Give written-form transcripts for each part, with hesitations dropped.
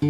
So,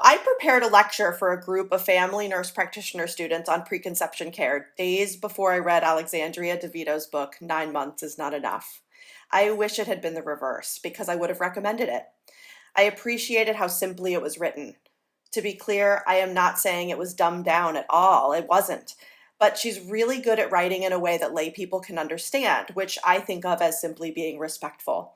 I prepared a lecture for a group of family nurse practitioner students on preconception care days before I read Alexandria DeVito's book, 9 Months is Not Enough. I wish it had been the reverse because I would have recommended it. I appreciated how simply it was written. To be clear, I am not saying it was dumbed down at all. It wasn't. But she's really good at writing in a way that lay people can understand, which I think of as simply being respectful.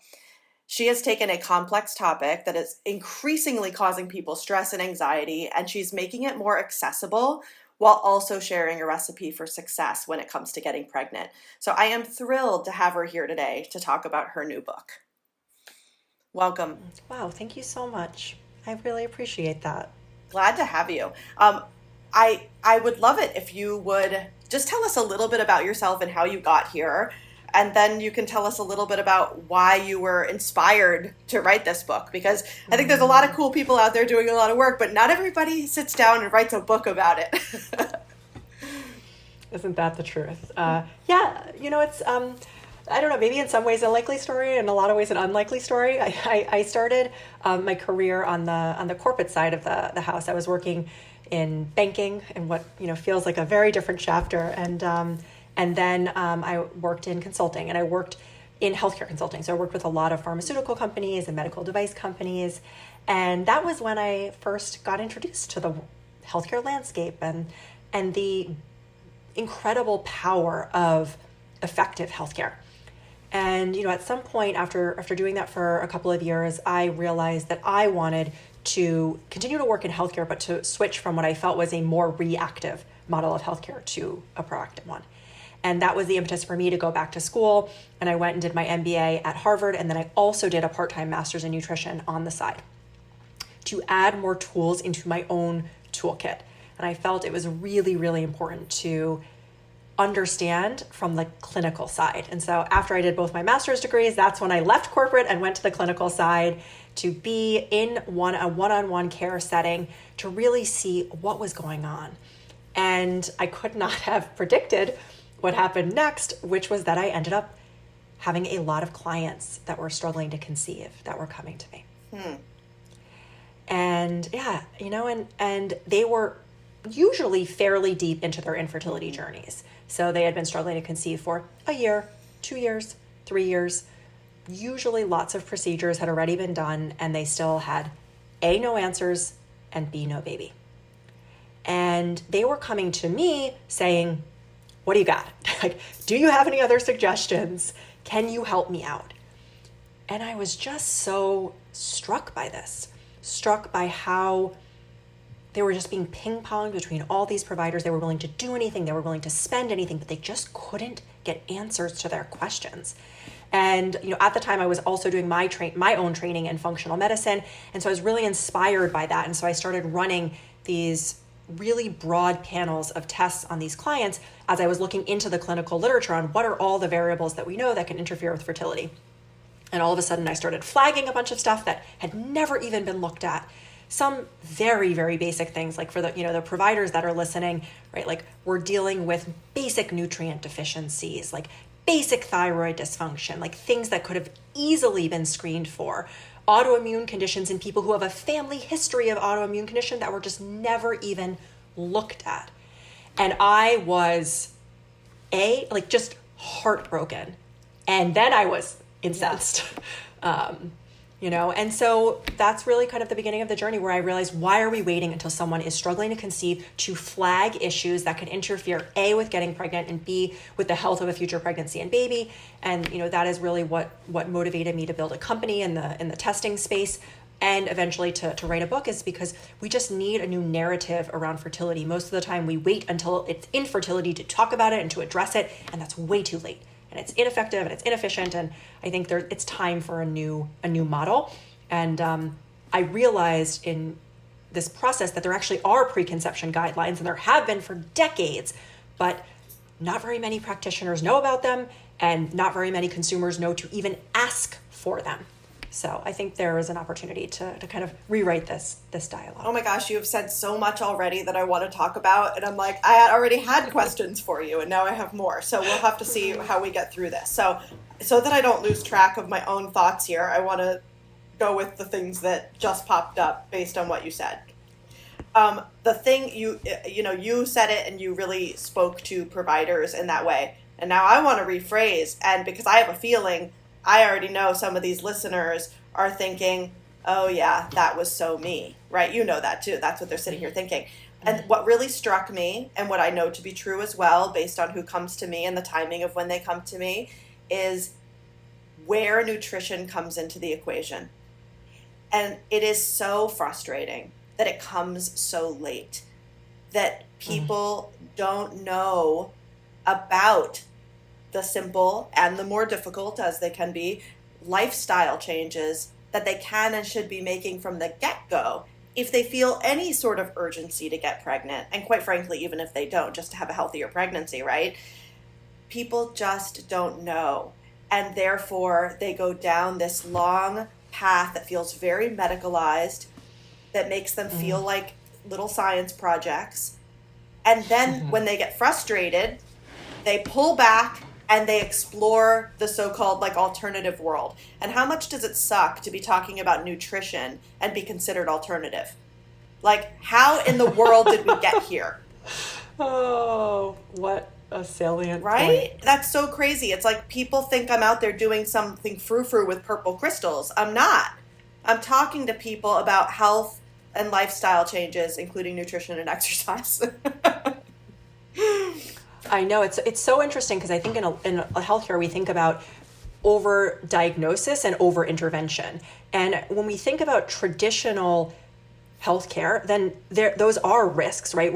She has taken a complex topic that is increasingly causing people stress and anxiety, and she's making it more accessible while also sharing a recipe for success when it comes to getting pregnant. So I am thrilled to have her here today to talk about her new book. Welcome. Wow, thank you so much. I really appreciate that. Glad to have you. I would love it if you would just tell us a little bit about yourself and how you got here, and then you can tell us a little bit about why you were inspired to write this book, because I think there's a lot of cool people out there doing a lot of work, but not everybody sits down and writes a book about it. Isn't that the truth? It's, I don't know, maybe in some ways a likely story, in a lot of ways an unlikely story. I started my career on the corporate side of the house. I was working in banking in what feels like a very different chapter, and then I worked in consulting, and I worked in healthcare consulting. So I worked with a lot of pharmaceutical companies and medical device companies. And that was when I first got introduced to the healthcare landscape and the incredible power of effective healthcare. And, at some point after doing that for a couple of years, I realized that I wanted to continue to work in healthcare, but to switch from what I felt was a more reactive model of healthcare to a proactive one. And that was the impetus for me to go back to school. And I went and did my MBA at Harvard. And then I also did a part-time master's in nutrition on the side to add more tools into my own toolkit. And I felt it was really, really important to understand from the clinical side. And so after I did both my master's degrees, that's when I left corporate and went to the clinical side to be in a one-on-one care setting to really see what was going on. And I could not have predicted what happened next, which was that I ended up having a lot of clients that were struggling to conceive that were coming to me. And and they were usually fairly deep into their infertility journeys. So they had been struggling to conceive for a year, 2 years, 3 years. Usually lots of procedures had already been done, and they still had A, no answers, and B, no baby. And they were coming to me saying, what do you got? Like, do you have any other suggestions? Can you help me out? And I was just so struck by this, struck by how they were just being ping-ponged between all these providers. They were willing to do anything. They were willing to spend anything, but they just couldn't get answers to their questions. And, at the time I was also doing my own training in functional medicine. And so I was really inspired by that. And so I started running these really broad panels of tests on these clients as I was looking into the clinical literature on what are all the variables that we know that can interfere with fertility. And all of a sudden I started flagging a bunch of stuff that had never even been looked at. Some very, very basic things, like for the providers that are listening, right? Like, we're dealing with basic nutrient deficiencies, like basic thyroid dysfunction, like things that could have easily been screened for. Autoimmune conditions in people who have a family history of autoimmune condition that were just never even looked at. And I was just heartbroken. And then I was incensed, and so that's really kind of the beginning of the journey where I realized, why are we waiting until someone is struggling to conceive to flag issues that could interfere, A, with getting pregnant, and B, with the health of a future pregnancy and baby. And, that is really what motivated me to build a company in the testing space and eventually to write a book, is because we just need a new narrative around fertility. Most of the time we wait until it's infertility to talk about it and to address it, and that's way too late. And it's ineffective and it's inefficient. And I think it's time for a new model. And I realized in this process that there actually are preconception guidelines, and there have been for decades, but not very many practitioners know about them, and not very many consumers know to even ask for them. So I think there is an opportunity to kind of rewrite this dialogue. Oh my gosh, you have said so much already that I want to talk about, and I'm like, I already had questions for you, and now I have more. So we'll have to see how we get through this. So that I don't lose track of my own thoughts here, I want to go with the things that just popped up based on what you said. The thing you said it, and you really spoke to providers in that way. And now I want to rephrase, and because I have a feeling I already know some of these listeners are thinking, oh yeah, that was so me, right? You know that too. That's what they're sitting here thinking. And what really struck me, and what I know to be true as well, based on who comes to me and the timing of when they come to me, is where nutrition comes into the equation. And it is so frustrating that it comes so late, that people don't know about the simple and the more difficult, as they can be, lifestyle changes that they can and should be making from the get-go if they feel any sort of urgency to get pregnant. And quite frankly, even if they don't, just to have a healthier pregnancy, right? People just don't know. And therefore, they go down this long path that feels very medicalized, that makes them feel like little science projects. And then when they get frustrated, they pull back and they explore the so-called like alternative world. And how much does it suck to be talking about nutrition and be considered alternative? Like, how in the world did we get here? Oh, what a salient right? point. That's so crazy. It's like people think I'm out there doing something frou-frou with purple crystals. I'm not. I'm talking to people about health and lifestyle changes, including nutrition and exercise. I know it's so interesting, because I think in a healthcare we think about over diagnosis and over intervention, and when we think about traditional healthcare, then those are risks, right?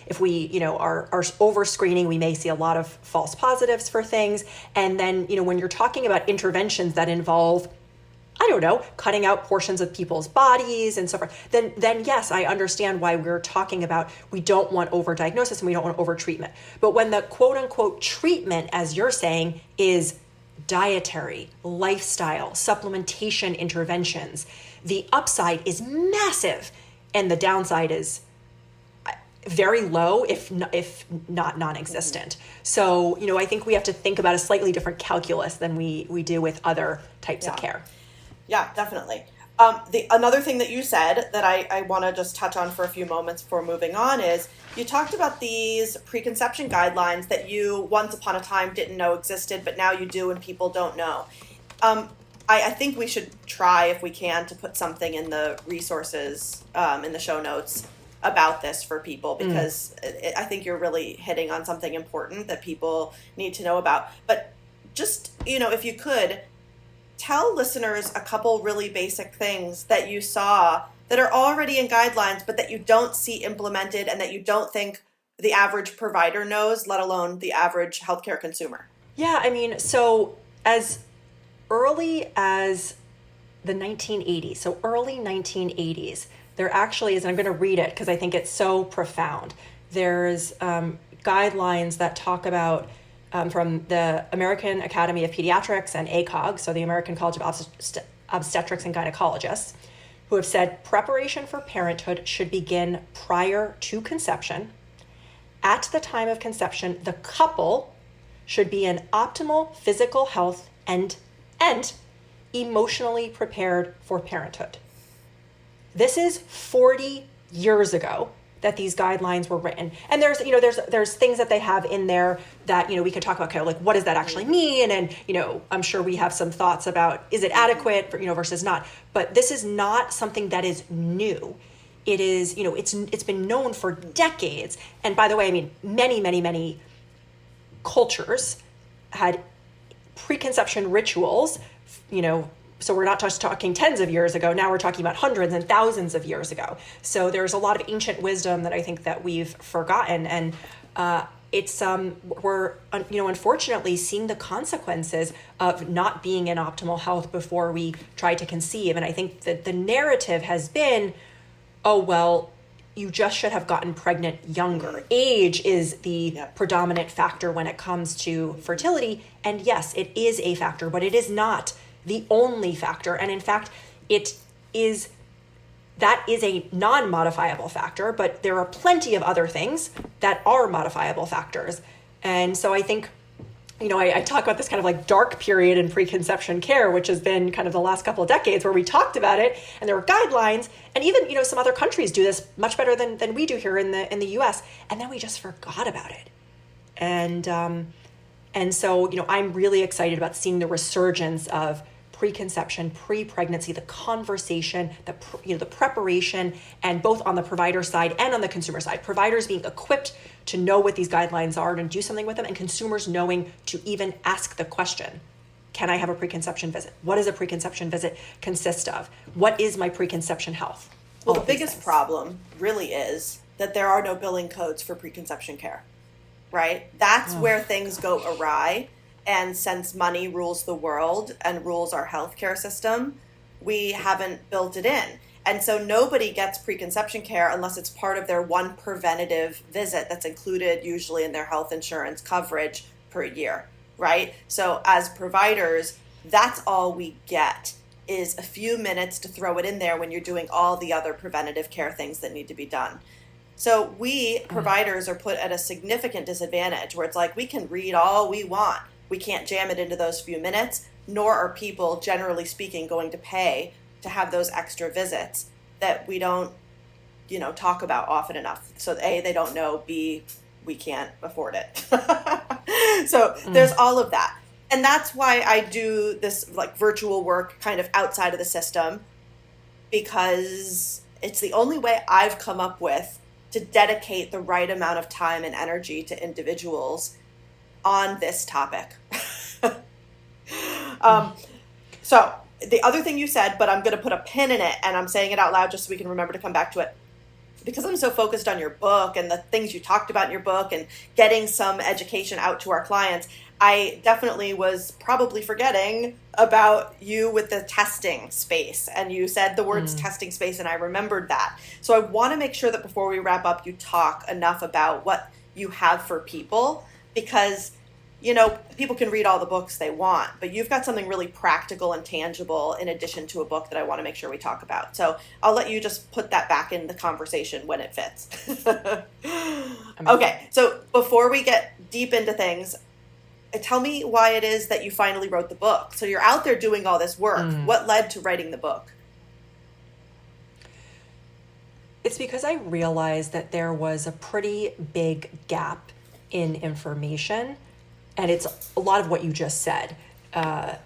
If we are over screening, we may see a lot of false positives for things, and then when you're talking about interventions that involve, I don't know, cutting out portions of people's bodies and so forth, then yes, I understand why we're talking about we don't want overdiagnosis and we don't want overtreatment. But when the quote unquote treatment, as you're saying, is dietary, lifestyle, supplementation interventions, the upside is massive and the downside is very low, if not non-existent. So, I think we have to think about a slightly different calculus than we do with other types of care. Yeah, definitely. Another thing that you said that I want to just touch on for a few moments before moving on is you talked about these preconception guidelines that you once upon a time didn't know existed, but now you do and people don't know. I think we should try, if we can, to put something in the resources, in the show notes about this for people, because I think you're really hitting on something important that people need to know about. But just, if you could, tell listeners a couple really basic things that you saw that are already in guidelines, but that you don't see implemented and that you don't think the average provider knows, let alone the average healthcare consumer. Yeah, so as early as the 1980s, so early 1980s, there actually is, and I'm going to read it because I think it's so profound. There's guidelines that talk about from the American Academy of Pediatrics and ACOG, so the American College of Obstetrics and Gynecologists, who have said preparation for parenthood should begin prior to conception. At the time of conception, the couple should be in optimal physical health and emotionally prepared for parenthood. This is 40 years ago that these guidelines were written. And there's things that they have in there that, we could talk about, kind of like, what does that actually mean? And, I'm sure we have some thoughts about, is it adequate for, versus not, but this is not something that is new. It is, it's been known for decades. And by the way, many, many, many cultures had preconception rituals, so we're not just talking tens of years ago. Now we're talking about hundreds and thousands of years ago. So there's a lot of ancient wisdom that I think that we've forgotten. And we're unfortunately seeing the consequences of not being in optimal health before we try to conceive. And I think that the narrative has been, oh, well, you just should have gotten pregnant younger. Age is the predominant factor when it comes to fertility. And yes, it is a factor, but it is not the only factor. And in fact, that is a non-modifiable factor, but there are plenty of other things that are modifiable factors. And so I think, I talk about this kind of like dark period in preconception care, which has been kind of the last couple of decades where we talked about it and there were guidelines, and even, some other countries do this much better than we do here in the US. And then we just forgot about it. And so, I'm really excited about seeing the resurgence of preconception, pre-pregnancy, the conversation, the preparation, and both on the provider side and on the consumer side. Providers being equipped to know what these guidelines are and do something with them, and consumers knowing to even ask the question, can I have a preconception visit? What does a preconception visit consist of? What is my preconception health? Well, the biggest problem really is that there are no billing codes for preconception care, right? That's where things go awry. And since money rules the world and rules our healthcare system, we haven't built it in. And so nobody gets preconception care unless it's part of their one preventative visit that's included usually in their health insurance coverage per year, right? So as providers, that's all we get is a few minutes to throw it in there when you're doing all the other preventative care things that need to be done. So we providers are put at a significant disadvantage where it's like we can read all we want. We can't jam it into those few minutes, nor are people, generally speaking, going to pay to have those extra visits that we don't, talk about often enough. So A, they don't know, B, we can't afford it. So there's all of that. And that's why I do this like virtual work kind of outside of the system, because it's the only way I've come up with to dedicate the right amount of time and energy to individuals on this topic. So the other thing you said, but I'm going to put a pin in it and I'm saying it out loud just so we can remember to come back to it. Because I'm so focused on your book and the things you talked about in your book and getting some education out to our clients, I definitely was probably forgetting about you with the testing space. And you said the words testing space and I remembered that. So I want to make sure that before we wrap up, you talk enough about what you have for people, because people can read all the books they want, but you've got something really practical and tangible in addition to a book that I want to make sure we talk about. So I'll let you just put that back in the conversation when it fits. Okay, so before we get deep into things, tell me why it is that you finally wrote the book. So you're out there doing all this work. What led to writing the book? It's because I realized that there was a pretty big gap in information. And it's a lot of what you just said,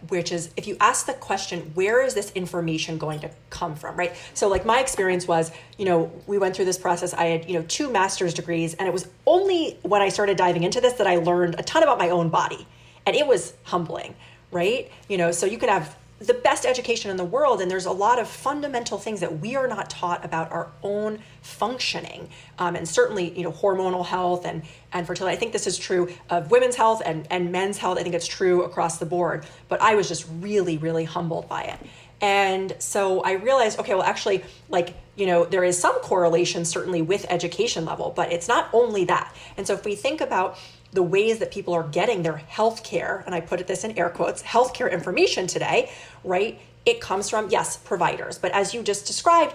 which is if you ask the question, where is this information going to come from, right? So like my experience was, we went through this process. I had, 2 master's degrees, and it was only when I started diving into this that I learned a ton about my own body. And it was humbling, right? So you could have the best education in the world, and there's a lot of fundamental things that we are not taught about our own functioning, and certainly hormonal health and fertility. I think this is true of women's health and men's health. I think it's true across the board, but I was just really, really humbled by it. And so I realized, okay, well, actually, there is some correlation certainly with education level, but it's not only that. And so if we think about the ways that people are getting their healthcare, and I put this in air quotes, healthcare information today, right? It comes from, yes, providers. But as you just described,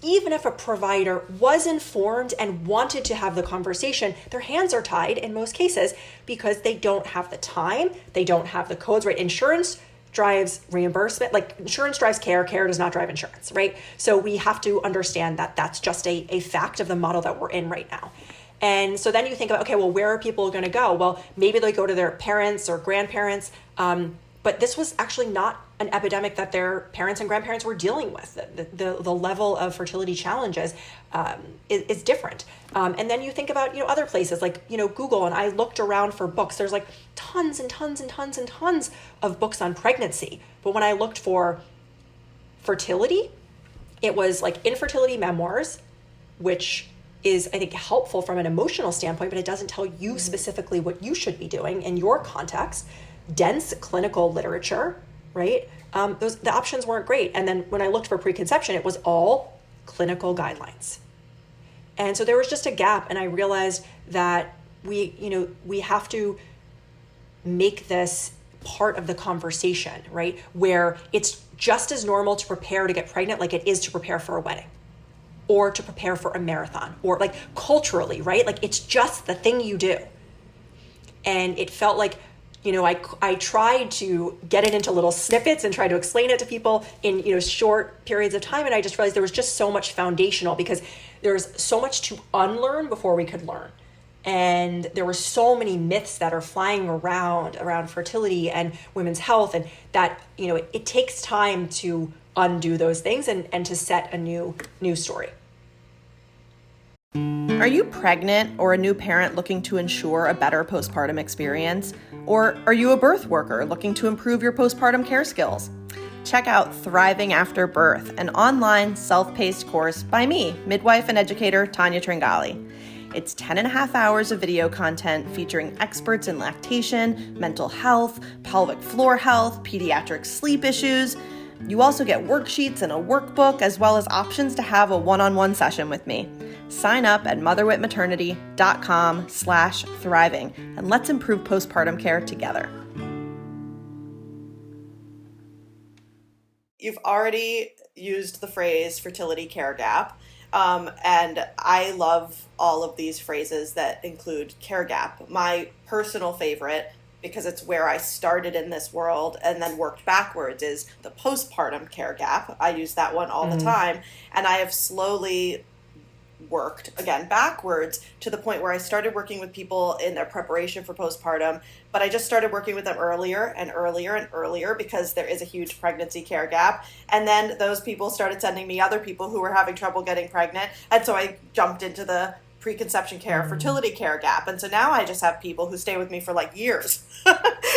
even if a provider was informed and wanted to have the conversation, their hands are tied in most cases because they don't have the time, they don't have the codes, right? Insurance drives reimbursement, like insurance drives care, care does not drive insurance, right? So we have to understand that that's just a fact of the model that we're in right now. And so then you think about, okay, well, where are people going to go? Well, maybe they go to their parents or grandparents, but this was actually not an epidemic that their parents and grandparents were dealing with. The level of fertility challenges is different. And then you think about other places like Google, and I looked around for books. There's like tons and tons and tons and tons of books on pregnancy. But when I looked for fertility, it was like infertility memoirs, which is, I think, helpful from an emotional standpoint, but it doesn't tell you specifically what you should be doing in your context. Dense clinical literature, right? The options weren't great. And then when I looked for preconception, it was all clinical guidelines. And so there was just a gap, and I realized that we have to make this part of the conversation, right? Where it's just as normal to prepare to get pregnant like it is to prepare for a wedding or to prepare for a marathon, or like culturally, right? Like it's just the thing you do. And it felt like, I tried to get it into little snippets and try to explain it to people in, short periods of time. And I just realized there was just so much foundational, because there's so much to unlearn before we could learn. And there were so many myths that are flying around fertility and women's health, and that, it takes time to undo those things and to set a new story. Are you pregnant or a new parent looking to ensure a better postpartum experience? Or are you a birth worker looking to improve your postpartum care skills? Check out Thriving After Birth, an online self-paced course by me, midwife and educator Tanya Tringali. It's 10.5 hours of video content featuring experts in lactation, mental health, pelvic floor health, pediatric sleep issues. You also get worksheets and a workbook, as well as options to have a one-on-one session with me. Sign up at motherwitmaternity.com/thriving, and let's improve postpartum care together. You've already used the phrase fertility care gap. And I love all of these phrases that include care gap. My personal favorite, because it's where I started in this world and then worked backwards, is the postpartum care gap. I use that one all the time. And I have slowly worked, again, backwards to the point where I started working with people in their preparation for postpartum, but I just started working with them earlier and earlier and earlier, because there is a huge pregnancy care gap. And then those people started sending me other people who were having trouble getting pregnant. And so I jumped into the preconception care, fertility care gap. And so now I just have people who stay with me for like years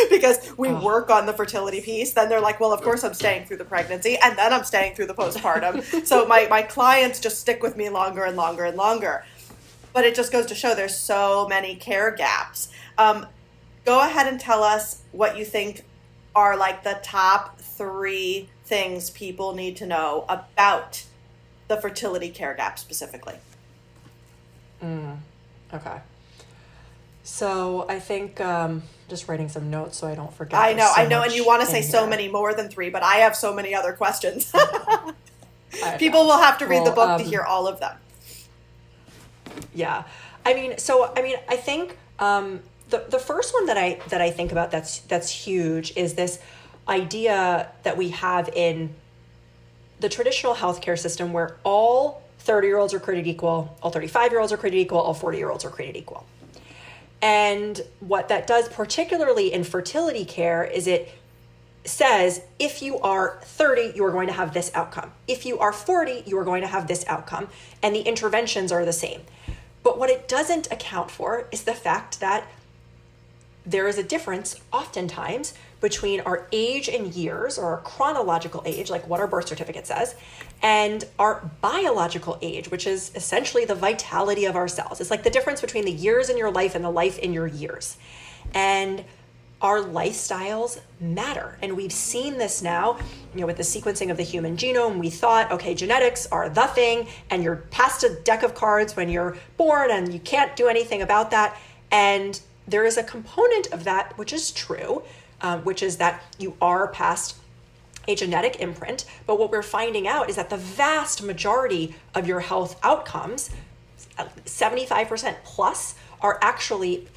because we work on the fertility piece. Then they're like, well, of course I'm staying through the pregnancy, and then I'm staying through the postpartum. So my clients just stick with me longer and longer and longer. But it just goes to show there's so many care gaps. Go ahead and tell us what you think are like the top 3 things people need to know about the fertility care gap specifically. Okay. So I think just writing some notes so I don't forget. I know, and you want to say so many more than 3, but I have so many other questions. People will have to read the book to hear all of them. Yeah. I think the first one that I think about that's huge is this idea that we have in the traditional healthcare system, where all 30-year-olds are created equal, all 35-year-olds are created equal, all 40-year-olds are created equal. And what that does, particularly in fertility care, is it says if you are 30, you are going to have this outcome. If you are 40, you are going to have this outcome. And the interventions are the same. But what it doesn't account for is the fact that there is a difference oftentimes between our age in years, or our chronological age, like what our birth certificate says, and our biological age, which is essentially the vitality of our cells. It's like the difference between the years in your life and the life in your years. And our lifestyles matter. And we've seen this now, with the sequencing of the human genome. We thought, okay, genetics are the thing, and you're passed a deck of cards when you're born, and you can't do anything about that. And there is a component of that which is true, which is that you are passed a genetic imprint. But what we're finding out is that the vast majority of your health outcomes, 75% plus, are actually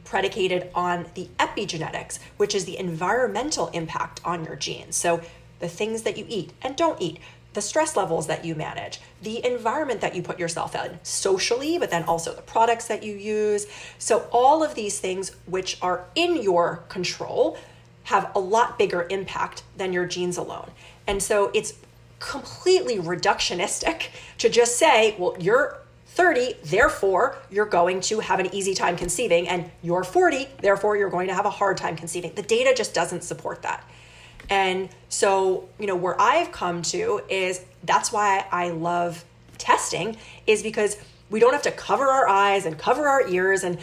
predicated on the epigenetics, which is the environmental impact on your genes. So the things that you eat and don't eat, the stress levels that you manage, the environment that you put yourself in socially, but then also the products that you use. So all of these things which are in your control have a lot bigger impact than your genes alone. And so it's completely reductionistic to just say, well, you're 30, therefore you're going to have an easy time conceiving, and you're 40, therefore you're going to have a hard time conceiving. The data just doesn't support that. And so, where I've come to is that's why I love testing, is because we don't have to cover our eyes and cover our ears and,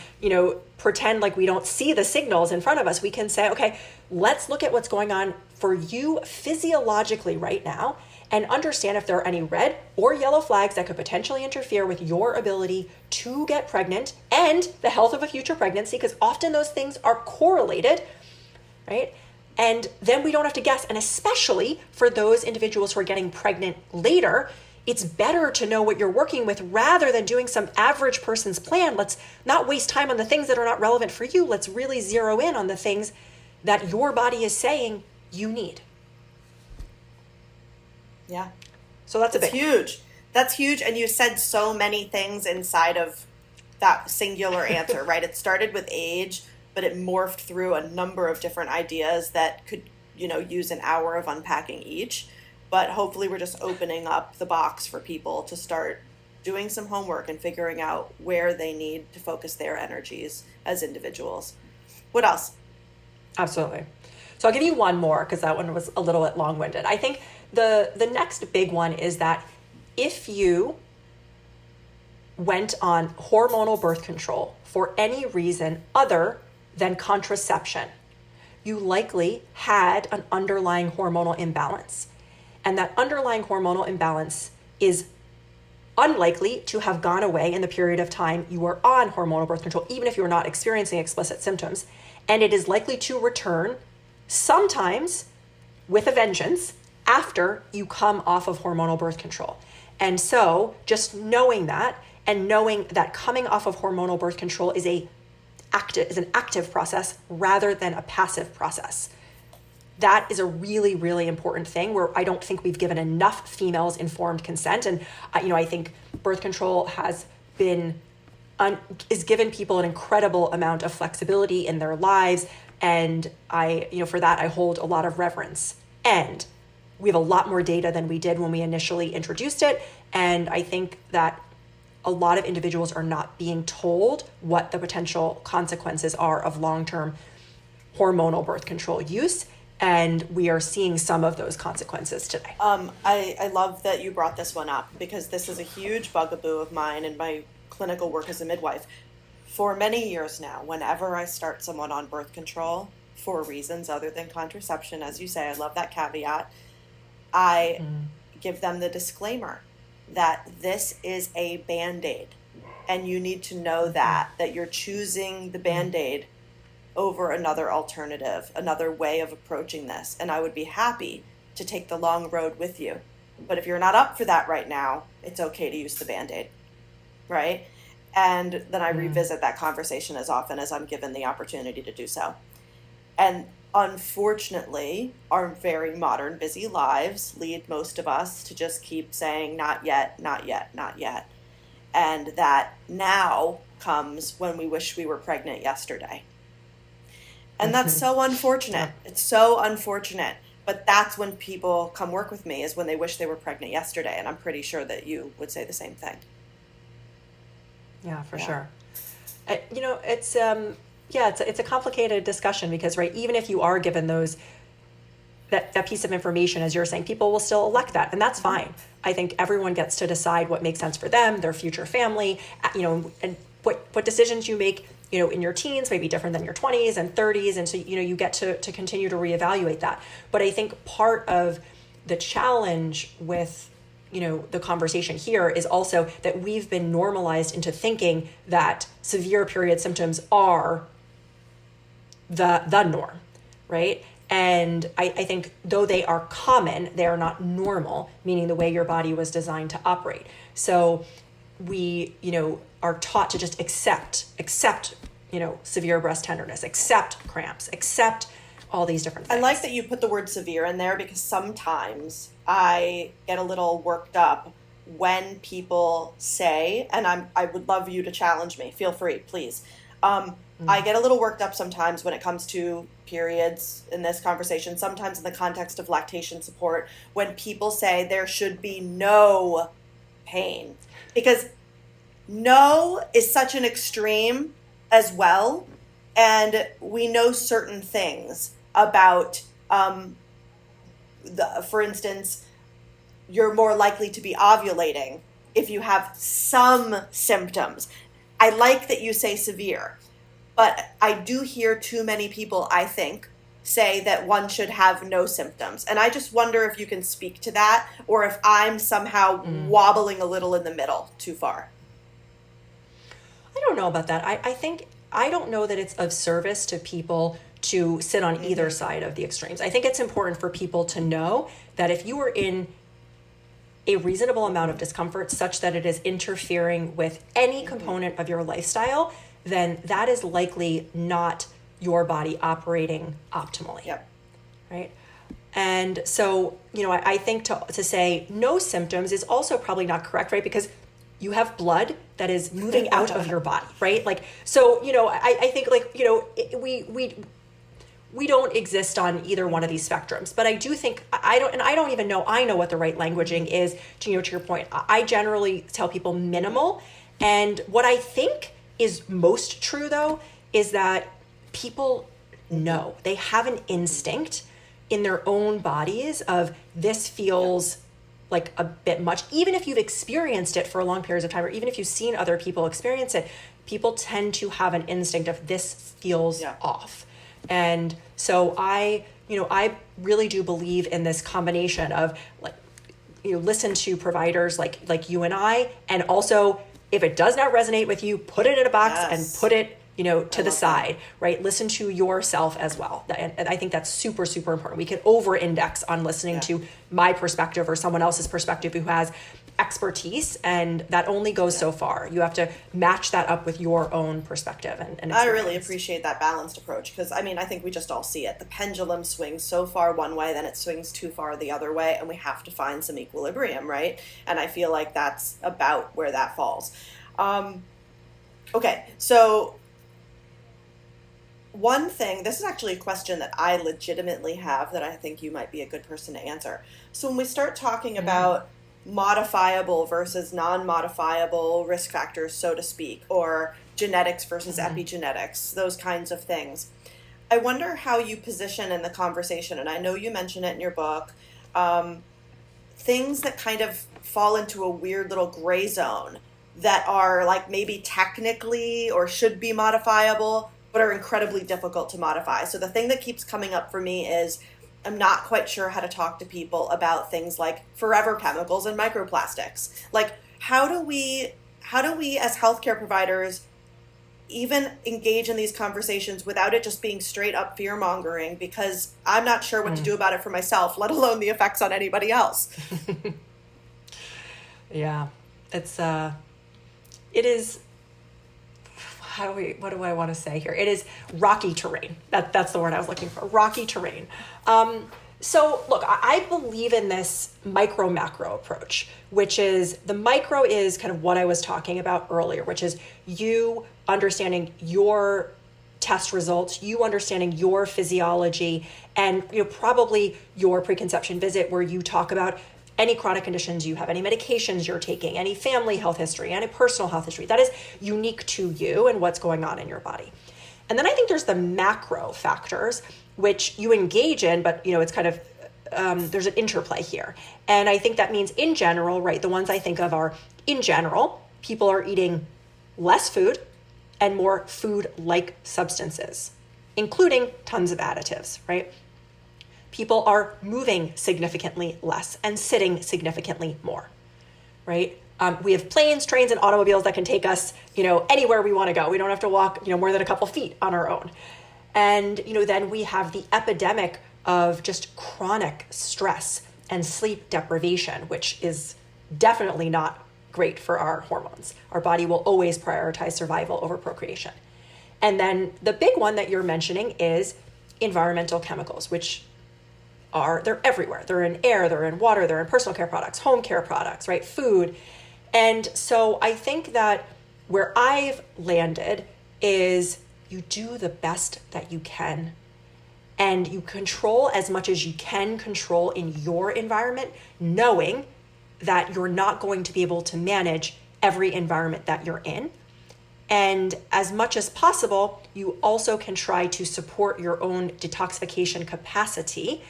pretend like we don't see the signals in front of us. We can say, okay, let's look at what's going on for you physiologically right now. and understand if there are any red or yellow flags that could potentially interfere with your ability to get pregnant and the health of a future pregnancy, because often those things are correlated, right? And then we don't have to guess. And especially for those individuals who are getting pregnant later, it's better to know what you're working with rather than doing some average person's plan. Let's not waste time on the things that are not relevant for you. Let's really zero in on the things that your body is saying you need. Yeah. So that's huge. That's huge. And you said so many things inside of that singular answer, right? It started with age, but it morphed through a number of different ideas that could, use an hour of unpacking each. But hopefully we're just opening up the box for people to start doing some homework and figuring out where they need to focus their energies as individuals. What else? Absolutely. So I'll give you one more because that one was a little bit long-winded. I think the next big one is that if you went on hormonal birth control for any reason other than contraception, you likely had an underlying hormonal imbalance. And that underlying hormonal imbalance is unlikely to have gone away in the period of time you were on hormonal birth control, even if you were not experiencing explicit symptoms. And it is likely to return sometimes with a vengeance after you come off of hormonal birth control. And so just knowing that and knowing that coming off of hormonal birth control is an active process rather than a passive process. That is a really, really important thing where I don't think we've given enough females informed consent. And, I think birth control has is given people an incredible amount of flexibility in their lives. And for that, I hold a lot of reverence. And we have a lot more data than we did when we initially introduced it. And I think that a lot of individuals are not being told what the potential consequences are of long-term hormonal birth control use. And we are seeing some of those consequences today. I love that you brought this one up because this is a huge bugaboo of mine in my clinical work as a midwife. For many years now, whenever I start someone on birth control for reasons other than contraception, as you say, I love that caveat, I give them the disclaimer that this is a Band-Aid. And you need to know that you're choosing the Band-Aid over another alternative, another way of approaching this. And I would be happy to take the long road with you. But if you're not up for that right now, it's okay to use the Band-Aid, right? And then I revisit that conversation as often as I'm given the opportunity to do so. And unfortunately, our very modern, busy lives lead most of us to just keep saying, not yet, not yet, not yet. And that now comes when we wish we were pregnant yesterday. And that's so unfortunate. It's so unfortunate. But that's when people come work with me, is when they wish they were pregnant yesterday. And I'm pretty sure that you would say the same thing. Yeah, for sure. It's a complicated discussion because, right, even if you are given that piece of information, as you're saying, people will still elect that, and that's fine. I think everyone gets to decide what makes sense for them, their future family, and what decisions you make, in your teens may be different than your 20s and 30s, and so you get to continue to reevaluate that. But I think part of the challenge with the conversation here is also that we've been normalized into thinking that severe period symptoms are the norm, right? And I think though they are common, they are not normal, meaning the way your body was designed to operate. So we, are taught to just accept, severe breast tenderness, accept cramps, accept all these different things. I like that you put the word severe in there because sometimes I get a little worked up when people say, and I would love you to challenge me. Feel free, please. I get a little worked up sometimes when it comes to periods in this conversation, sometimes in the context of lactation support, when people say there should be no pain. Because no is such an extreme as well. And we know certain things about, for instance, you're more likely to be ovulating if you have some symptoms. I like that you say severe, but I do hear too many people, I think, say that one should have no symptoms. And I just wonder if you can speak to that, or if I'm somehow wobbling a little in the middle too far. I don't know about that. I think, I don't know that it's of service to people to sit on either side of the extremes. I think it's important for people to know that if you are in a reasonable amount of discomfort such that it is interfering with any component of your lifestyle, then that is likely not your body operating optimally. Yep. Right? And so, I think to say no symptoms is also probably not correct, right? Because you have blood that is moving out of your body, right? Like, so, I think we don't exist on either one of these spectrums, but I do think I don't even know I know what the right languaging is to your point. I generally tell people minimal, and what I think is most true though is that people know, they have an instinct in their own bodies of this feels like a bit much, even if you've experienced it for a long periods of time, or even if you've seen other people experience it. People tend to have an instinct of this feels off. And so I really do believe in this combination of listen to providers like you and I, and also if it does not resonate with you, put it in a box and put it to the side, right? Listen to yourself as well. And I think that's super, super important. We can over-index on listening to my perspective or someone else's perspective who has expertise, and that only goes so far. You have to match that up with your own perspective and experience. I really appreciate that balanced approach, because I think we just all see it. The pendulum swings so far one way, then it swings too far the other way, and we have to find some equilibrium, right? And I feel like that's about where that falls. Okay, so one thing, this is actually a question that I legitimately have that I think you might be a good person to answer. So when we start talking about modifiable versus non-modifiable risk factors, so to speak, or genetics versus epigenetics, those kinds of things, I wonder how you position in the conversation, and I know you mention it in your book, things that kind of fall into a weird little gray zone that are like maybe technically or should be modifiable, but are incredibly difficult to modify. So the thing that keeps coming up for me is I'm not quite sure how to talk to people about things like forever chemicals and microplastics. Like, how do we as healthcare providers even engage in these conversations without it just being straight up fear mongering? Because I'm not sure what to do about it for myself, let alone the effects on anybody else. Yeah, it is. What do I want to say here? It is rocky terrain. That's the word I was looking for. Rocky terrain. So look, I believe in this micro-macro approach, which is the micro is kind of what I was talking about earlier, which is you understanding your test results, you understanding your physiology, and probably your preconception visit where you talk about any chronic conditions you have, any medications you're taking, any family health history, any personal health history. That is unique to you and what's going on in your body. And then I think there's the macro factors, which you engage in, but it's kind of, there's an interplay here. And I think that means in general, right, the ones I think of are, in general, people are eating less food and more food-like substances, including tons of additives, right? People are moving significantly less and sitting significantly more, right? We have planes, trains, and automobiles that can take us, anywhere we want to go. We don't have to walk, more than a couple feet on our own. And, then we have the epidemic of just chronic stress and sleep deprivation, which is definitely not great for our hormones. Our body will always prioritize survival over procreation. And then the big one that you're mentioning is environmental chemicals, which they're everywhere. They're in air, they're in water, they're in personal care products, home care products, right? Food. And so I think that where I've landed is you do the best that you can, and you control as much as you can control in your environment, knowing that you're not going to be able to manage every environment that you're in. And as much as possible, you also can try to support your own detoxification capacity,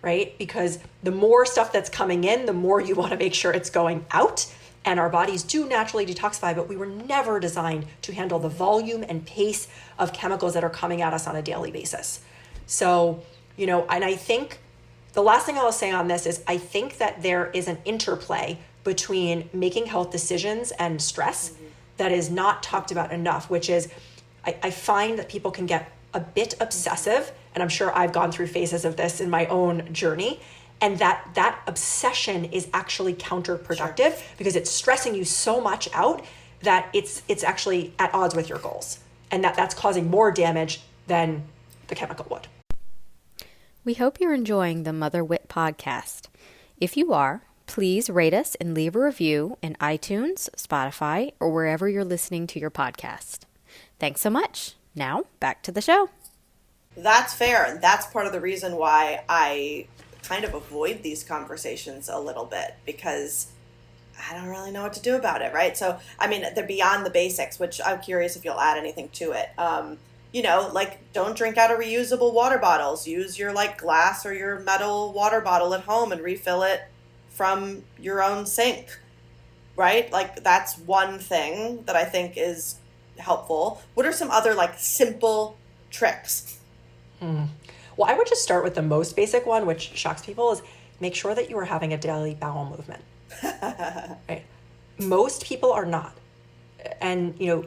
right? Because the more stuff that's coming in, the more you want to make sure it's going out. And our bodies do naturally detoxify, but we were never designed to handle the volume and pace of chemicals that are coming at us on a daily basis. So, and I think the last thing I'll say on this is I think that there is an interplay between making health decisions and stress that is not talked about enough, which is I find that people can get a bit obsessive, and I'm sure I've gone through phases of this in my own journey, and that obsession is actually counterproductive because it's stressing you so much out that it's actually at odds with your goals, and that's causing more damage than the chemical would. We hope you're enjoying the Mother Wit podcast. If you are, please rate us and leave a review in iTunes, Spotify, or wherever you're listening to your podcast. Thanks so much. Now, back to the show. That's fair. And that's part of the reason why I kind of avoid these conversations a little bit, because I don't really know what to do about it, right? So, I mean, they're beyond the basics, which I'm curious if you'll add anything to it. Don't drink out of reusable water bottles. Use your glass or your metal water bottle at home and refill it from your own sink, right? That's one thing that I think is helpful. What are some other simple tricks? Well, I would just start with the most basic one, which shocks people, is make sure that you are having a daily bowel movement. Right? Most people are not. And,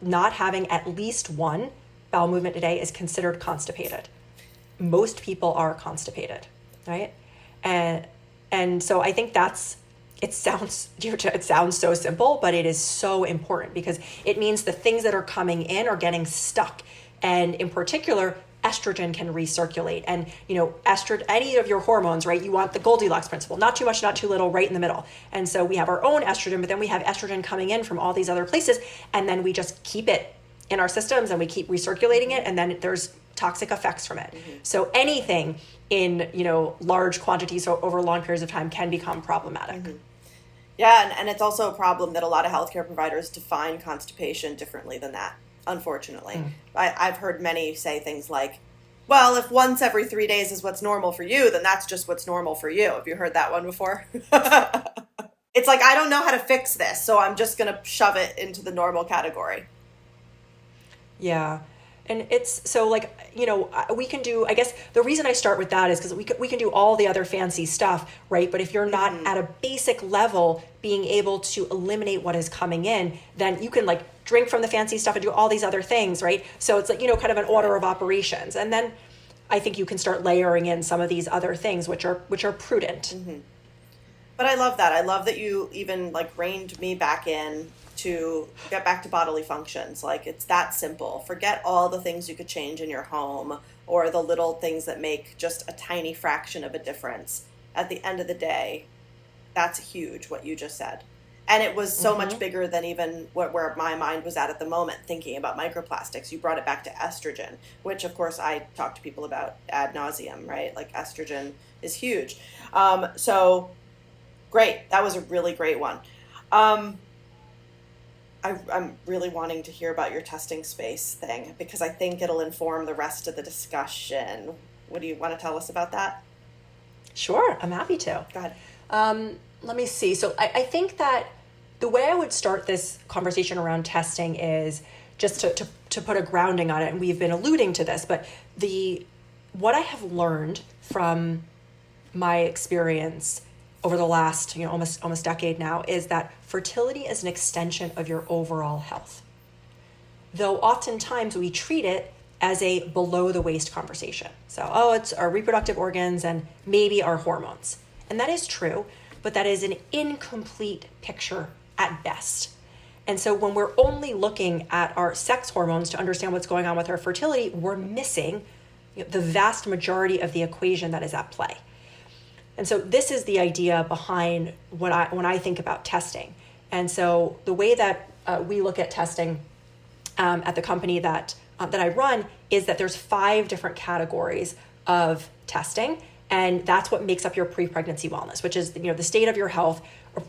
not having at least one bowel movement a day is considered constipated. Most people are constipated, right? And so I think it sounds so simple, but it is so important because it means the things that are coming in are getting stuck. And in particular, estrogen can recirculate. And, estrogen, any of your hormones, right? You want the Goldilocks principle, not too much, not too little, right in the middle. And so we have our own estrogen, but then we have estrogen coming in from all these other places. And then we just keep it in our systems and we keep recirculating it. And then there's toxic effects from it. So anything in, large quantities over long periods of time can become problematic. Yeah. And it's also a problem that a lot of healthcare providers define constipation differently than that. Unfortunately, I've heard many say things like, well, if once every 3 days is what's normal for you, then that's just what's normal for you. Have you heard that one before? It's I don't know how to fix this, so I'm just going to shove it into the normal category. Yeah. And it's so we can do, I guess the reason I start with that is because we can do all the other fancy stuff, right? But if you're not at a basic level being able to eliminate what is coming in, then you can drink from the fancy stuff and do all these other things, right? So it's kind of an order of operations. And then I think you can start layering in some of these other things which are prudent. But I love that. I love that you even reined me back in to get back to bodily functions. It's that simple. Forget all the things you could change in your home or the little things that make just a tiny fraction of a difference. At the end of the day, that's huge, what you just said. And it was so much bigger than even where my mind was at the moment, thinking about microplastics. You brought it back to estrogen, which, of course, I talk to people about ad nauseum, right? Estrogen is huge. So, great. That was a really great one. I'm really wanting to hear about your testing space thing because I think it'll inform the rest of the discussion. What do you want to tell us about that? Sure, I'm happy to. Go ahead. Let me see. So I think that the way I would start this conversation around testing is just to put a grounding on it. And we've been alluding to this, but what I have learned from my experience over the last, almost decade now is that fertility is an extension of your overall health. Though oftentimes we treat it as a below the waist conversation. So, it's our reproductive organs and maybe our hormones. And that is true, but that is an incomplete picture at best. And so when we're only looking at our sex hormones to understand what's going on with our fertility, we're missing the vast majority of the equation that is at play. And so this is the idea behind when I think about testing. And so the way that we look at testing at the company that I run is that there's 5 different categories of testing. And that's what makes up your pre-pregnancy wellness, which is the state of your health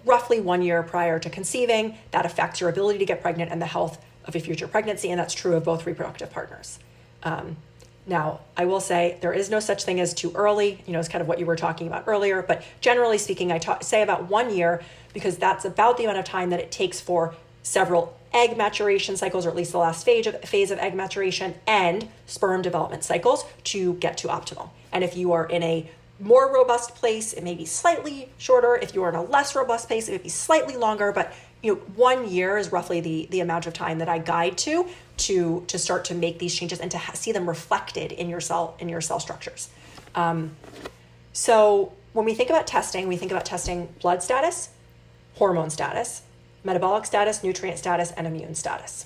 roughly 1 year prior to conceiving. That affects your ability to get pregnant and the health of your future pregnancy. And that's true of both reproductive partners. Now, I will say there is no such thing as too early, it's kind of what you were talking about earlier. But generally speaking, I say about 1 year because that's about the amount of time that it takes for several egg maturation cycles, or at least the last phase of egg maturation, and sperm development cycles to get to optimal. And if you are in a more robust place, it may be slightly shorter. If you are in a less robust place, it may be slightly longer. But 1 year is roughly the amount of time that I guide to start to make these changes and to see them reflected in your cell structures. So when we think about testing, we think about testing blood status, hormone status, metabolic status, nutrient status, and immune status.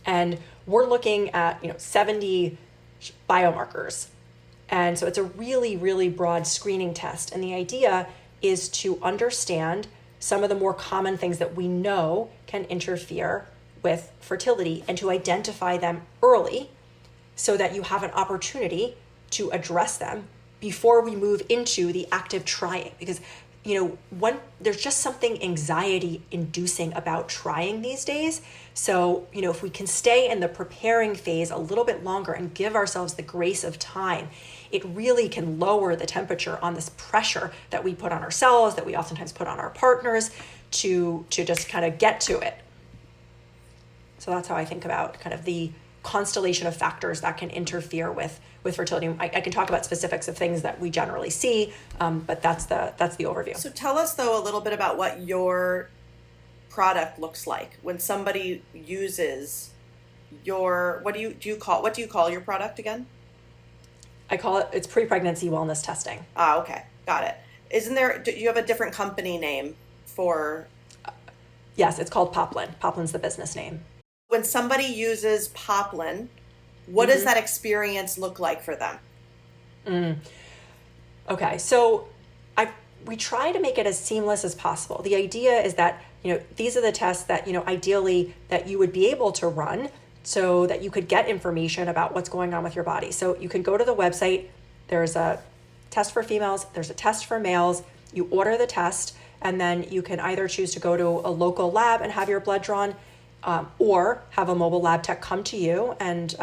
And we're looking at 70 biomarkers. And so it's a really, really broad screening test. And the idea is to understand some of the more common things that we know can interfere with fertility and to identify them early so that you have an opportunity to address them before we move into the active trying. Because there's just something anxiety inducing about trying these days. So, if we can stay in the preparing phase a little bit longer and give ourselves the grace of time, it really can lower the temperature on this pressure that we put on ourselves, that we oftentimes put on our partners to just kind of get to it. So that's how I think about kind of the constellation of factors that can interfere with fertility. I can talk about specifics of things that we generally see, but that's the overview. So tell us though a little bit about what your product looks like when somebody uses your, what do you call your product again? I call it's pre-pregnancy wellness testing. Ah, okay, got it. Do you have a different company name for? Yes, it's called Poplin. Poplin's the business name. When somebody uses Poplin, what does that experience look like for them? Okay, so we try to make it as seamless as possible. The idea is that, these are the tests that, ideally that you would be able to run so that you could get information about what's going on with your body. So you can go to the website, there's a test for females, there's a test for males, you order the test, and then you can either choose to go to a local lab and have your blood drawn, or have a mobile lab tech come to you and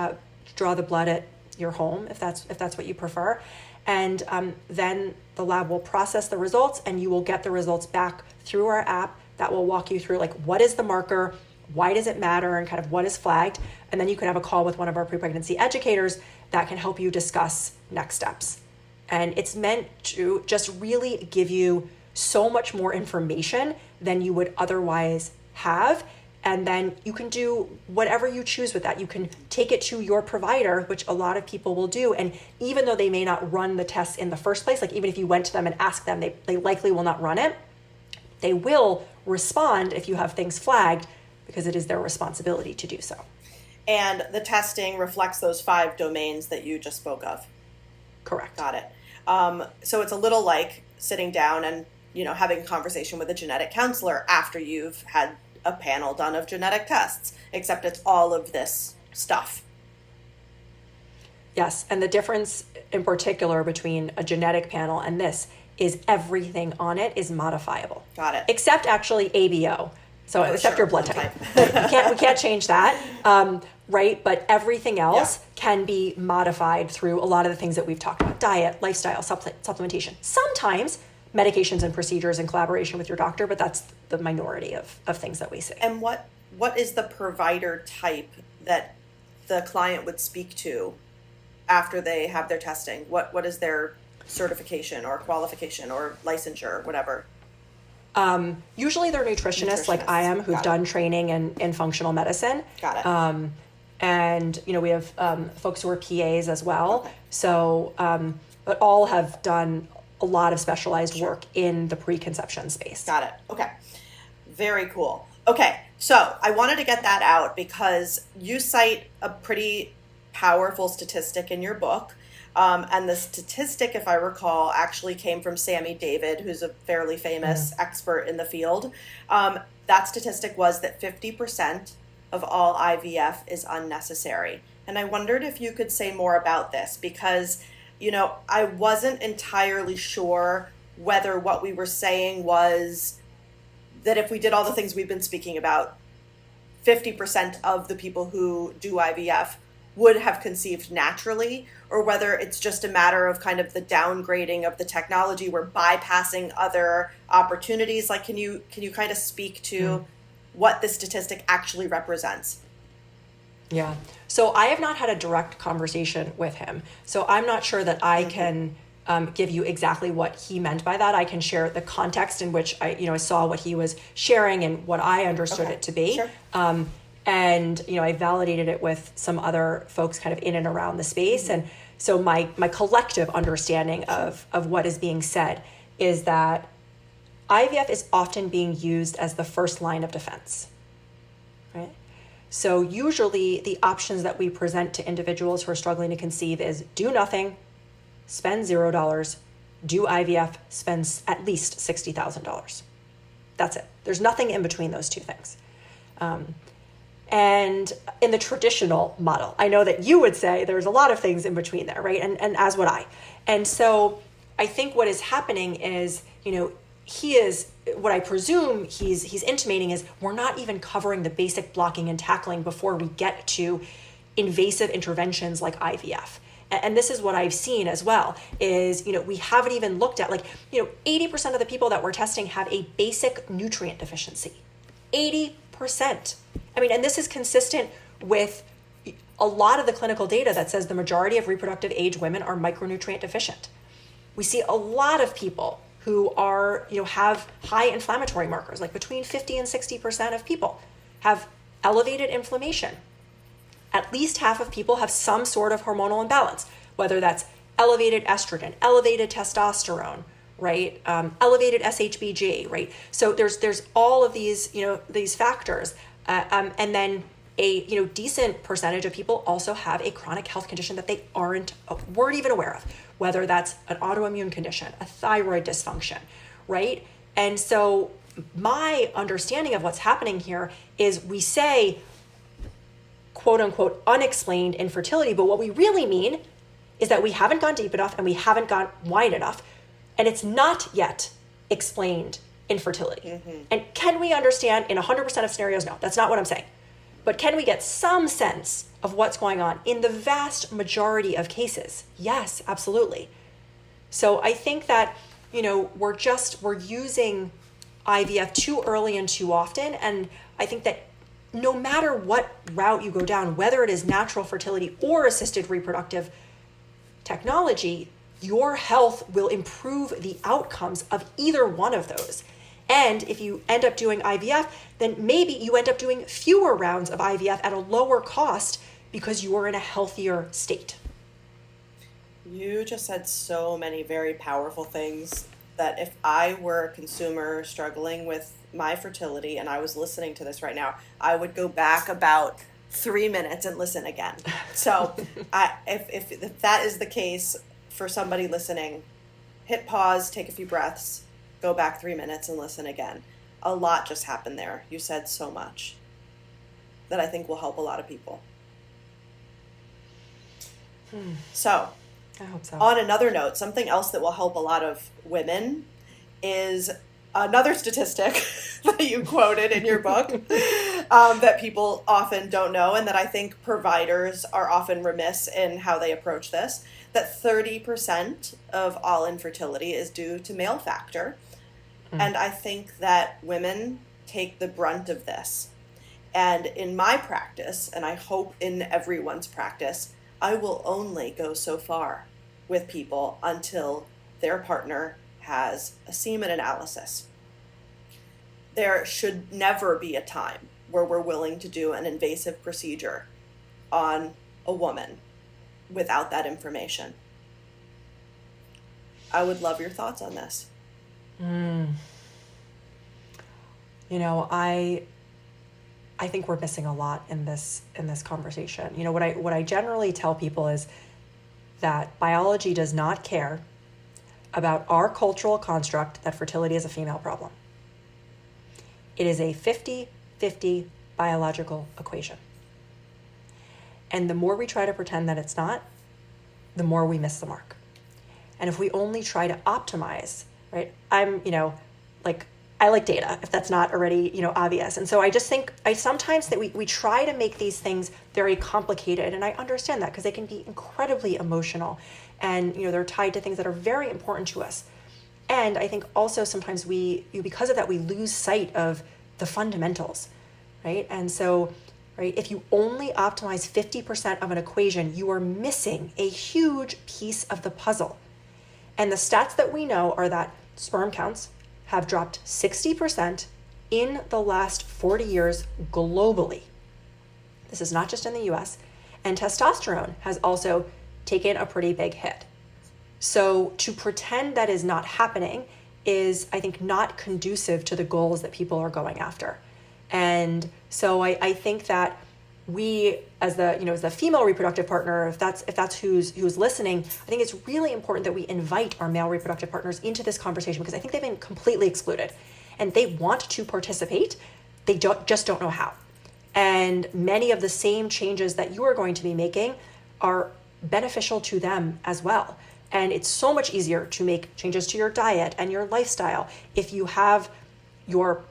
draw the blood at your home if that's what you prefer. And then the lab will process the results and you will get the results back through our app that will walk you through like what is the marker, why does it matter, and kind of what is flagged. And then you can have a call with one of our pre-pregnancy educators that can help you discuss next steps. And it's meant to just really give you so much more information than you would otherwise have. And then you can do whatever you choose with that. You can take it to your provider, which a lot of people will do. And even though they may not run the tests in the first place, like even if you went to them and asked them, they likely will not run it. They will respond if you have things flagged because it is their responsibility to do so. And the testing reflects those 5 domains that you just spoke of. Correct. Got it. So it's a little like sitting down and, having a conversation with a genetic counselor after you've had a panel done of genetic tests, except it's all of this stuff. Yes, and the difference in particular between a genetic panel and this is everything on it is modifiable. Got it. Except actually ABO. So except your blood type. we can't change that, right? But everything else can be modified through a lot of the things that we've talked about: diet, lifestyle, supplementation. Sometimes medications and procedures in collaboration with your doctor, but that's the minority of things that we see. And what is the provider type that the client would speak to after they have their testing? What is their certification or qualification or licensure or whatever? Usually they're nutritionists like I am who've done training in functional medicine. Got it. And, we have folks who are PAs as well. Okay. So, but all have done a lot of specialized work in the preconception space. Got it. Okay. Very cool. Okay. So I wanted to get that out because you cite a pretty powerful statistic in your book. And the statistic, if I recall, actually came from Sammy David, who's a fairly famous expert in the field. That statistic was that 50% of all IVF is unnecessary. And I wondered if you could say more about this because, I wasn't entirely sure whether what we were saying was that if we did all the things we've been speaking about, 50% of the people who do IVF would have conceived naturally, or whether it's just a matter of kind of the downgrading of the technology. We're bypassing other opportunities. Like, can you kind of speak to what this statistic actually represents. Yeah. So I have not had a direct conversation with him. So I'm not sure that I can give you exactly what he meant by that. I can share the context in which I saw what he was sharing and what I understood it to be. Sure. And I validated it with some other folks kind of in and around the space. And so my collective understanding of what is being said is that IVF is often being used as the first line of defense, right? So usually the options that we present to individuals who are struggling to conceive is do nothing, spend $0, do IVF, spend at least $60,000. That's it. There's nothing in between those two things. And in the traditional model, I know that you would say there's a lot of things in between there, right? And as would I. And so I think what is happening is, he is, what I presume he's intimating is we're not even covering the basic blocking and tackling before we get to invasive interventions like IVF. And this is what I've seen as well is, we haven't even looked at 80% of the people that we're testing have a basic nutrient deficiency. 80%. And this is consistent with a lot of the clinical data that says the majority of reproductive age women are micronutrient deficient. We see a lot of people who are, have high inflammatory markers, like between 50 and 60% of people have elevated inflammation. At least half of people have some sort of hormonal imbalance, whether that's elevated estrogen, elevated testosterone, right? Elevated SHBG, right? So there's all of these, these factors. And then a decent percentage of people also have a chronic health condition that they weren't even aware of, whether that's an autoimmune condition, a thyroid dysfunction, right? And so my understanding of what's happening here is we say, quote unquote, unexplained infertility, but what we really mean is that we haven't gone deep enough and we haven't gone wide enough, and it's not yet explained infertility. And can we understand in 100% of scenarios? No, that's not what I'm saying. But can we get some sense of what's going on in the vast majority of cases? Yes, absolutely. So I think that, we're using IVF too early and too often. And I think that no matter what route you go down, whether it is natural fertility or assisted reproductive technology, your health will improve the outcomes of either one of those. And if you end up doing IVF, then maybe you end up doing fewer rounds of IVF at a lower cost because you are in a healthier state. You just said so many very powerful things that if I were a consumer struggling with my fertility and I was listening to this right now, I would go back about 3 minutes and listen again. So if that is the case for somebody listening, hit pause, take a few breaths, go back 3 minutes and listen again. A lot just happened there. You said so much that I think will help a lot of people. So, I hope so. On another note, something else that will help a lot of women is another statistic that you quoted in your book that people often don't know, and that I think providers are often remiss in how they approach this, that 30% of all infertility is due to male factor. And I think that women take the brunt of this. And in my practice, and I hope in everyone's practice, I will only go so far with people until their partner has a semen analysis. There should never be a time where we're willing to do an invasive procedure on a woman without that information. I would love your thoughts on this. I think we're missing a lot in this conversation. What I generally tell people is that biology does not care about our cultural construct that fertility is a female problem. It is a 50-50 biological equation. And the more we try to pretend that it's not, the more we miss the mark. And if we only try to optimize, right? I like data, if that's not already, obvious. And so I just think, I sometimes that we try to make these things very complicated. And I understand that because they can be incredibly emotional and, they're tied to things that are very important to us. And I think also sometimes because of that, we lose sight of the fundamentals. right? And so, right, if you only optimize 50% of an equation, you are missing a huge piece of the puzzle. And the stats that we know are that sperm counts have dropped 60% in the last 40 years globally. This is not just in the US. And testosterone has also taken a pretty big hit. So to pretend that is not happening is, I think, not conducive to the goals that people are going after. And so I think that we, as the female reproductive partner, if that's who's listening, I think it's really important that we invite our male reproductive partners into this conversation, because I think they've been completely excluded, and they want to participate. They just don't know how. And many of the same changes that you are going to be making are beneficial to them as well. And it's so much easier to make changes to your diet and your lifestyle if you have your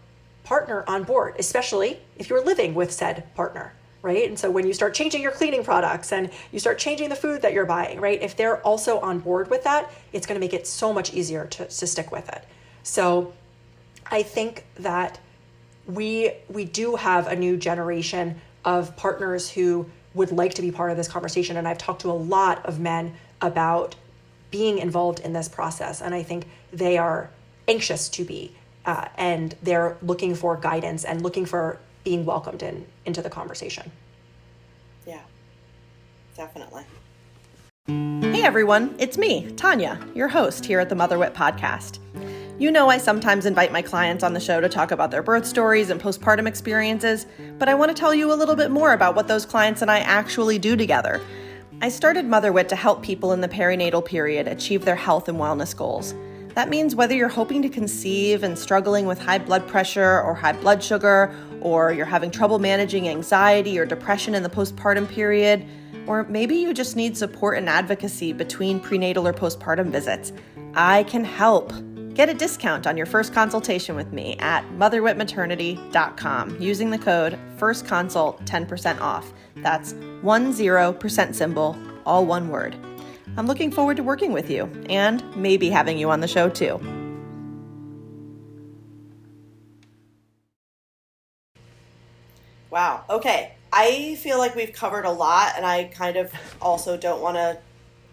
partner on board, especially if you're living with said partner, right? And so when you start changing your cleaning products and you start changing the food that you're buying, right? If they're also on board with that, it's going to make it so much easier to stick with it. So I think that we do have a new generation of partners who would like to be part of this conversation. And I've talked to a lot of men about being involved in this process. And I think they are anxious to be, and they're looking for guidance and looking for being welcomed into the conversation. Yeah, definitely. Hey everyone, it's me, Tanya, your host here at the Mother Wit podcast. You know, I sometimes invite my clients on the show to talk about their birth stories and postpartum experiences, but I want to tell you a little bit more about what those clients and I actually do together. I started Mother Wit to help people in the perinatal period achieve their health and wellness goals. That means whether you're hoping to conceive and struggling with high blood pressure or high blood sugar, or you're having trouble managing anxiety or depression in the postpartum period, or maybe you just need support and advocacy between prenatal or postpartum visits, I can help. Get a discount on your first consultation with me at motherwitmaternity.com using the code FIRSTCONSULT 10% off. That's 10% symbol, all one word. I'm looking forward to working with you and maybe having you on the show too. Wow. Okay. I feel like we've covered a lot, and I kind of also don't want to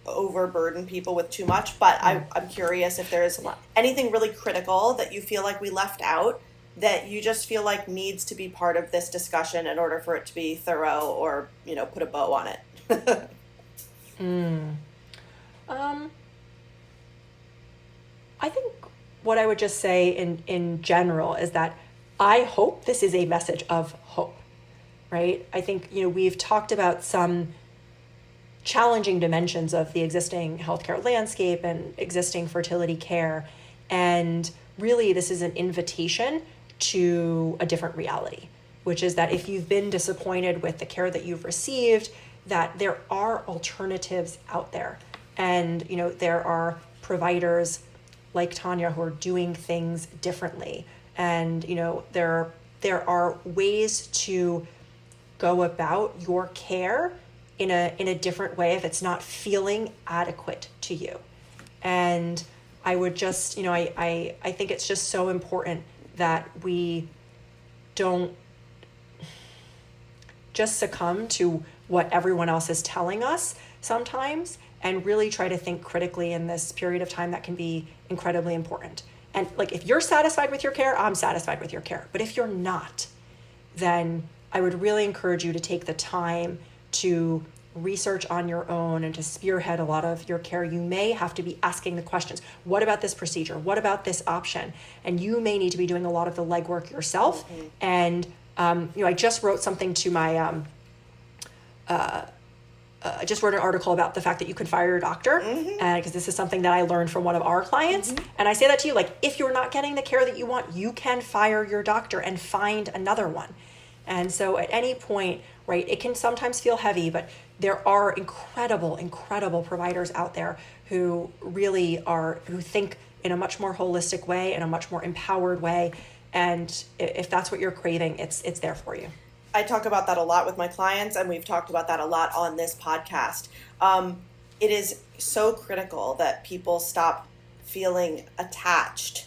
overburden people with too much, but I'm curious if there's anything really critical that you feel like we left out that you just feel like needs to be part of this discussion in order for it to be thorough, or, put a bow on it. I think what I would just say in general is that I hope this is a message of hope, right? I think, we've talked about some challenging dimensions of the existing healthcare landscape and existing fertility care. And really, this is an invitation to a different reality, which is that if you've been disappointed with the care that you've received, that there are alternatives out there. And, there are providers like Tanya who are doing things differently. And, there are ways to go about your care in a different way if it's not feeling adequate to you. And I would just, I think it's just so important that we don't just succumb to what everyone else is telling us sometimes, and really try to think critically in this period of time that can be incredibly important. And if you're satisfied with your care, I'm satisfied with your care. But if you're not, then I would really encourage you to take the time to research on your own and to spearhead a lot of your care. You may have to be asking the questions. What about this procedure? What about this option? And you may need to be doing a lot of the legwork yourself. Mm-hmm. And, I just wrote something to my, I just wrote an article about the fact that you can fire your doctor, because this is something that I learned from one of our clients. Mm-hmm. And I say that to you, if you're not getting the care that you want, you can fire your doctor and find another one. And so at any point, right, it can sometimes feel heavy, but there are incredible, incredible providers out there who really who think in a much more holistic way, in a much more empowered way. And if that's what you're craving, it's there for you. I talk about that a lot with my clients, and we've talked about that a lot on this podcast. It is so critical that people stop feeling attached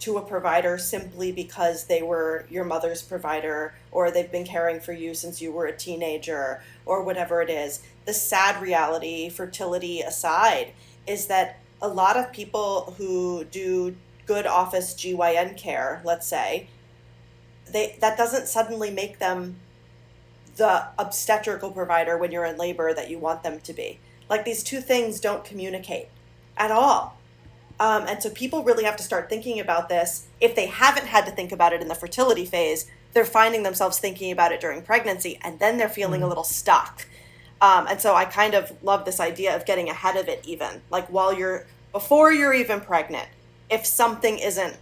to a provider simply because they were your mother's provider, or they've been caring for you since you were a teenager, or whatever it is. The sad reality, fertility aside, is that a lot of people who do good office GYN care, let's say, that doesn't suddenly make them the obstetrical provider when you're in labor that you want them to be. Like, these two things don't communicate at all. And so people really have to start thinking about this. If they haven't had to think about it in the fertility phase, they're finding themselves thinking about it during pregnancy, and then they're feeling a little stuck. And so I kind of love this idea of getting ahead of it, even like before you're even pregnant. If something isn't,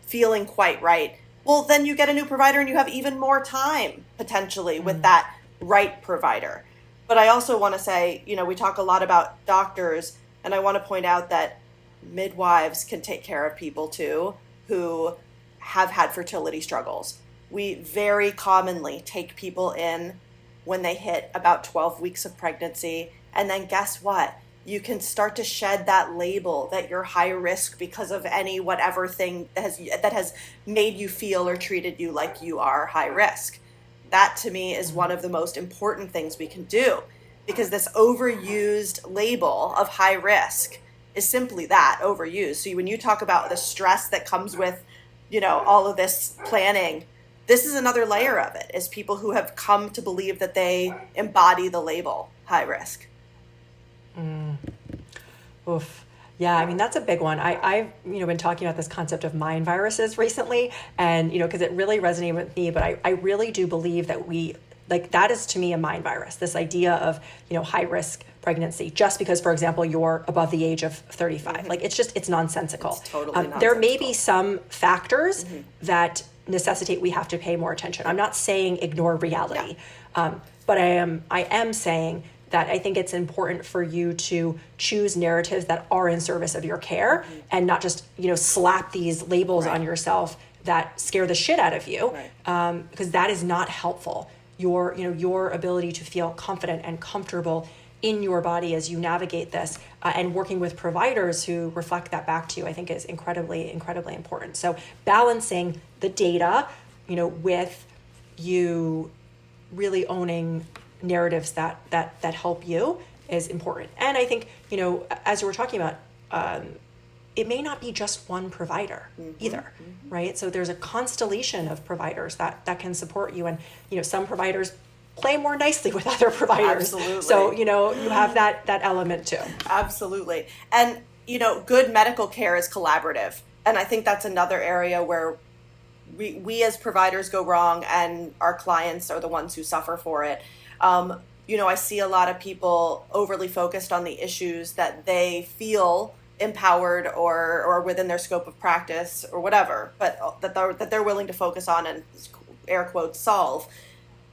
feeling quite right, well, then you get a new provider and you have even more time potentially with that right provider. But I also want to say, we talk a lot about doctors, and I want to point out that midwives can take care of people too who have had fertility struggles. We very commonly take people in when they hit about 12 weeks of pregnancy, and then guess what? You can start to shed that label that you're high risk because of any whatever thing that has made you feel or treated you like you are high risk. That to me is one of the most important things we can do, because this overused label of high risk is simply that, overused. So when you talk about the stress that comes with, all of this planning, this is another layer of it, is people who have come to believe that they embody the label high risk. Oof. Yeah, I mean, that's a big one. I've been talking about this concept of mind viruses recently, and, because it really resonated with me, but I really do believe that that is to me a mind virus, this idea of, high risk pregnancy, just because, for example, you're above the age of 35. Mm-hmm. Like, it's nonsensical. It's totally nonsensical. There may be some factors that necessitate we have to pay more attention. I'm not saying ignore reality, but I am saying that I think it's important for you to choose narratives that are in service of your care, and not just, slap these labels on yourself that scare the shit out of you, because that is not helpful. Your ability to feel confident and comfortable in your body as you navigate this, and working with providers who reflect that back to you, I think is incredibly, incredibly important. So balancing the data, with you really owning narratives that help you is important. And I think, as you were talking about, it may not be just one provider either, right? So there's a constellation of providers that can support you. And, some providers play more nicely with other providers. Absolutely. So, you have that element too. Absolutely. And, good medical care is collaborative. And I think that's another area where we as providers go wrong, and our clients are the ones who suffer for it. I see a lot of people overly focused on the issues that they feel empowered or within their scope of practice or whatever, but that they're willing to focus on and, air quotes, solve.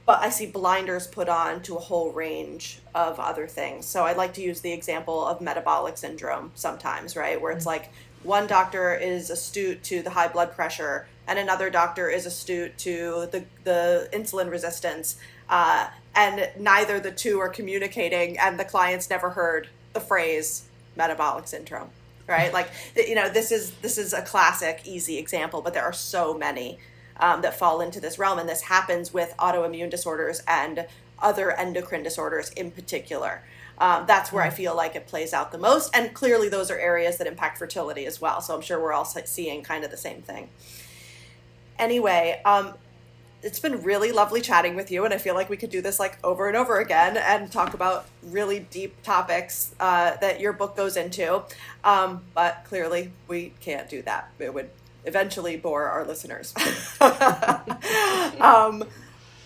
But I see blinders put on to a whole range of other things. So I like to use the example of metabolic syndrome sometimes, right? Where it's like one doctor is astute to the high blood pressure and another doctor is astute to the insulin resistance. And neither the two are communicating, and the client's never heard the phrase metabolic syndrome, right? Like, this is a classic, easy example, but there are so many that fall into this realm, and this happens with autoimmune disorders and other endocrine disorders in particular. That's where I feel like it plays out the most, and clearly those are areas that impact fertility as well, so I'm sure we're all seeing kind of the same thing. Anyway, it's been really lovely chatting with you, and I feel like we could do this like over and over again and talk about really deep topics that your book goes into. But clearly we can't do that. It would eventually bore our listeners.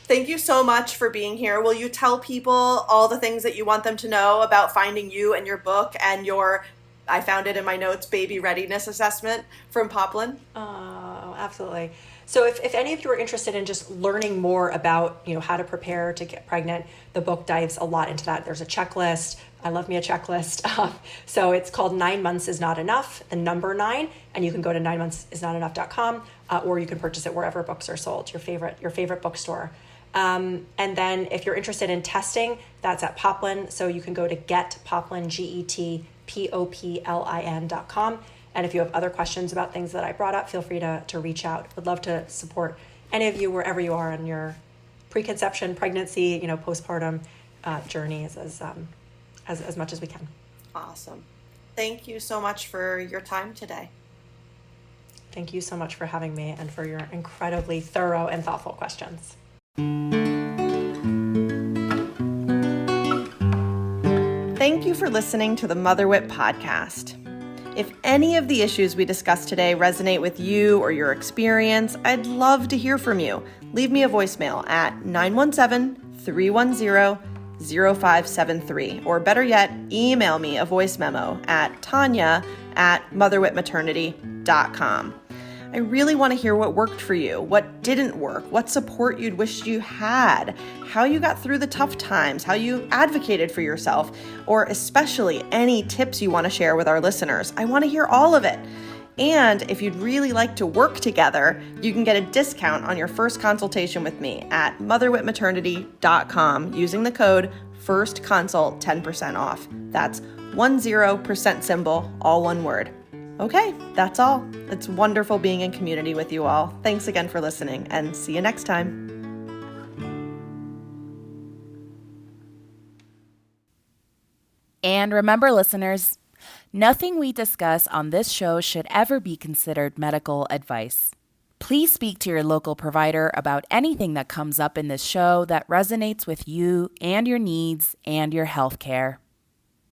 Thank you so much for being here. Will you tell people all the things that you want them to know about finding you and your book and your, I found it in my notes, baby readiness assessment from Poplin? Oh, absolutely. So if any of you are interested in just learning more about, how to prepare to get pregnant, the book dives a lot into that. There's a checklist. I love me a checklist. So it's called 9 Months Is Not Enough, the number 9, and you can go to 9monthsisnotenough.com, or you can purchase it wherever books are sold, your favorite bookstore. And then if you're interested in testing, that's at Poplin. So you can go to getpoplin, GetPoplin.com. And if you have other questions about things that I brought up, feel free to reach out. Would love to support any of you wherever you are in your preconception, pregnancy, postpartum journeys as much as we can. Awesome. Thank you so much for your time today. Thank you so much for having me and for your incredibly thorough and thoughtful questions. Thank you for listening to the Mother Wit podcast. If any of the issues we discussed today resonate with you or your experience, I'd love to hear from you. Leave me a voicemail at 917-310-0573, or better yet, email me a voice memo at tanya@motherwitmaternity.com. I really want to hear what worked for you, what didn't work, what support you'd wished you had, how you got through the tough times, how you advocated for yourself, or especially any tips you want to share with our listeners. I want to hear all of it. And if you'd really like to work together, you can get a discount on your first consultation with me at motherwitmaternity.com using the code FIRSTCONSULT 10% off. That's 10% symbol, all one word. Okay, that's all. It's wonderful being in community with you all. Thanks again for listening, and see you next time. And remember, listeners, nothing we discuss on this show should ever be considered medical advice. Please speak to your local provider about anything that comes up in this show that resonates with you and your needs and your health care.